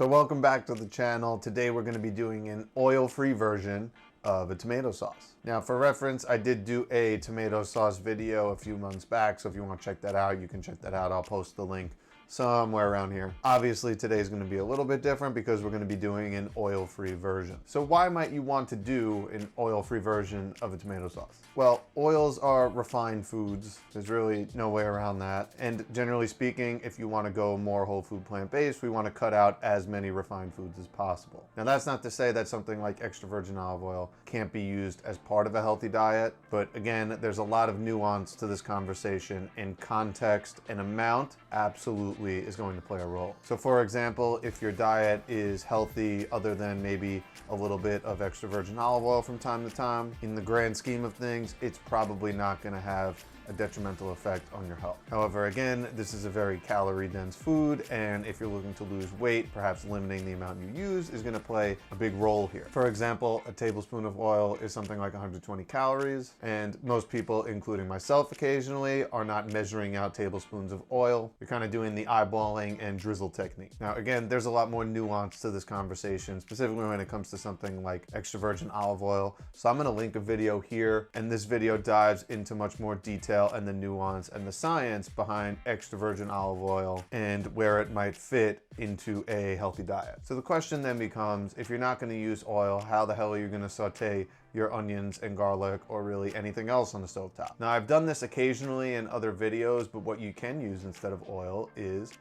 So welcome back to the channel. Today we're going to be doing an oil-free version of a tomato sauce. Now for reference, I did do a tomato sauce video a few months back, so if you want to check that out, you can check that out. I'll post the link somewhere around here. Obviously today is going to be a little bit different because we're going to be doing an oil-free version. So why might you want to do an oil-free version of a tomato sauce? Well, oils are refined foods. There's really no way around that. And generally speaking, if you want to go more whole food plant-based, we want to cut out as many refined foods as possible. Now that's not to say that something like extra virgin olive oil can't be used as part of a healthy diet, but again, there's a lot of nuance to this conversation, and context and amount absolutely is going to play a role. So for example, if your diet is healthy other than maybe a little bit of extra virgin olive oil from time to time, in the grand scheme of things, it's probably not going to have a detrimental effect on your health. However, again, this is a very calorie dense food, and if you're looking to lose weight, perhaps limiting the amount you use is going to play a big role here. For example, a tablespoon of oil is something like 120 calories, and most people, including myself occasionally, are not measuring out tablespoons of oil. You're kind of doing the eyeballing and drizzle technique. Now again, there's a lot more nuance to this conversation, specifically when it comes to something like extra virgin olive oil. So I'm going to link a video here, and this video dives into much more detail and the nuance and the science behind extra virgin olive oil and where it might fit into a healthy diet. So the question then becomes, if you're not going to use oil, how the hell are you going to saute your onions and garlic, or really anything else on the stovetop? Now I've done this occasionally in other videos, but what you can use instead of oil is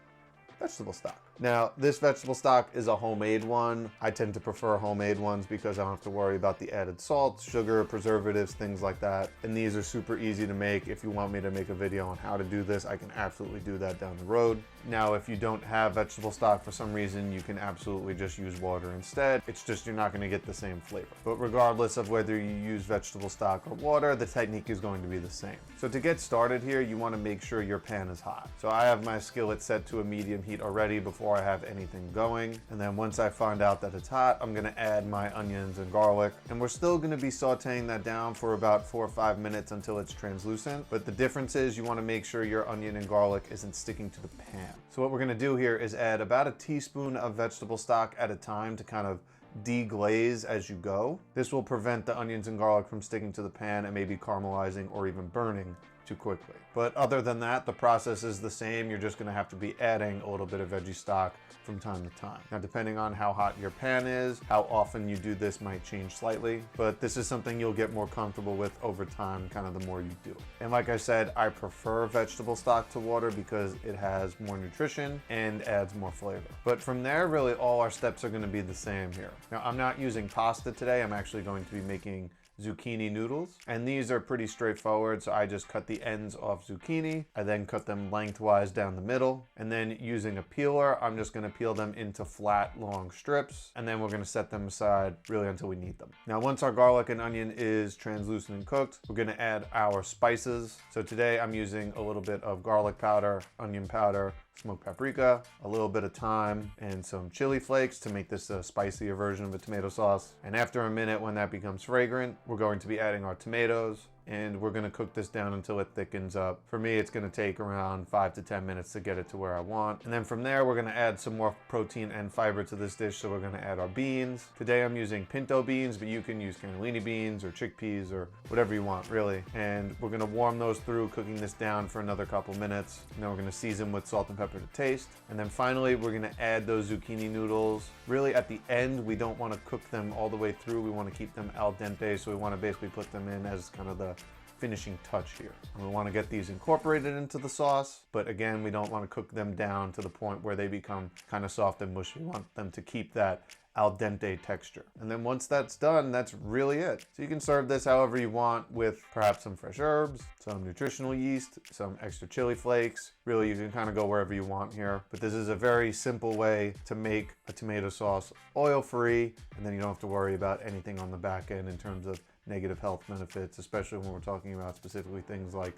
vegetable stock. Now, this vegetable stock is a homemade one. I tend to prefer homemade ones because I don't have to worry about the added salt, sugar, preservatives, things like that. And these are super easy to make. If you want me to make a video on how to do this, I can absolutely do that down the road. Now, if you don't have vegetable stock for some reason, you can absolutely just use water instead. It's just you're not going to get the same flavor. But regardless of whether you use vegetable stock or water, the technique is going to be the same. So to get started here, you want to make sure your pan is hot. So I have my skillet set to a medium heat already before I have anything going. And then once I find out that it's hot, I'm going to add my onions and garlic. And we're still going to be sauteing that down for about 4 or 5 minutes until it's translucent. But the difference is you want to make sure your onion and garlic isn't sticking to the pan. So what we're going to do here is add about a teaspoon of vegetable stock at a time to kind of deglaze as you go. This will prevent the onions and garlic from sticking to the pan and maybe caramelizing or even burning too quickly. But other than that, the process is the same. You're just going to have to be adding a little bit of veggie stock from time to time. Now, depending on how hot your pan is, how often you do this might change slightly, but this is something you'll get more comfortable with over time, kind of the more you do. And like I said, I prefer vegetable stock to water because it has more nutrition and adds more flavor. But from there, really all our steps are going to be the same here. Now, I'm not using pasta today. I'm actually going to be making zucchini noodles, and these are pretty straightforward. So I just cut the ends off zucchini. I then cut them lengthwise down the middle, and then using a peeler, I'm just going to peel them into flat, long strips, and then we're going to set them aside really until we need them. Now, once our garlic and onion is translucent and cooked, we're going to add our spices. So today I'm using a little bit of garlic powder, onion powder, smoked paprika, a little bit of thyme, and some chili flakes to make this a spicier version of a tomato sauce. And after a minute, when that becomes fragrant, we're going to be adding our tomatoes, and we're going to cook this down until it thickens up. For me, it's going to take around 5 to 10 minutes to get it to where I want. And then from there, we're going to add some more protein and fiber to this dish. So we're going to add our beans. Today I'm using pinto beans, but you can use cannellini beans or chickpeas or whatever you want, really. And we're going to warm those through, cooking this down for another couple minutes. And then we're going to season with salt and pepper to taste. And then finally, we're going to add those zucchini noodles. Really at the end, we don't want to cook them all the way through. We want to keep them al dente. So we want to basically put them in as kind of the finishing touch here. And we want to get these incorporated into the sauce, but again, we don't want to cook them down to the point where they become kind of soft and mushy. We want them to keep that al dente texture. And then once that's done, that's really it. So you can serve this however you want, with perhaps some fresh herbs, some nutritional yeast, some extra chili flakes. Really, you can kind of go wherever you want here. But this is a very simple way to make a tomato sauce oil-free, and then you don't have to worry about anything on the back end in terms of negative health benefits, especially when we're talking about specifically things like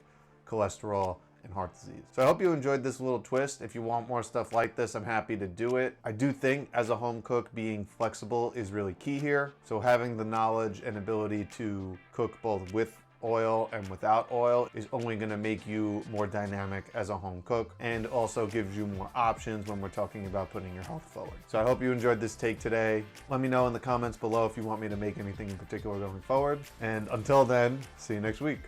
cholesterol and heart disease. So I hope you enjoyed this little twist. If you want more stuff like this, I'm happy to do it. I do think as a home cook, being flexible is really key here. So having the knowledge and ability to cook both with oil and without oil is only going to make you more dynamic as a home cook, and also gives you more options when we're talking about putting your health forward. So I hope you enjoyed this take today. Let me know in the comments below if you want me to make anything in particular going forward. And until then, see you next week.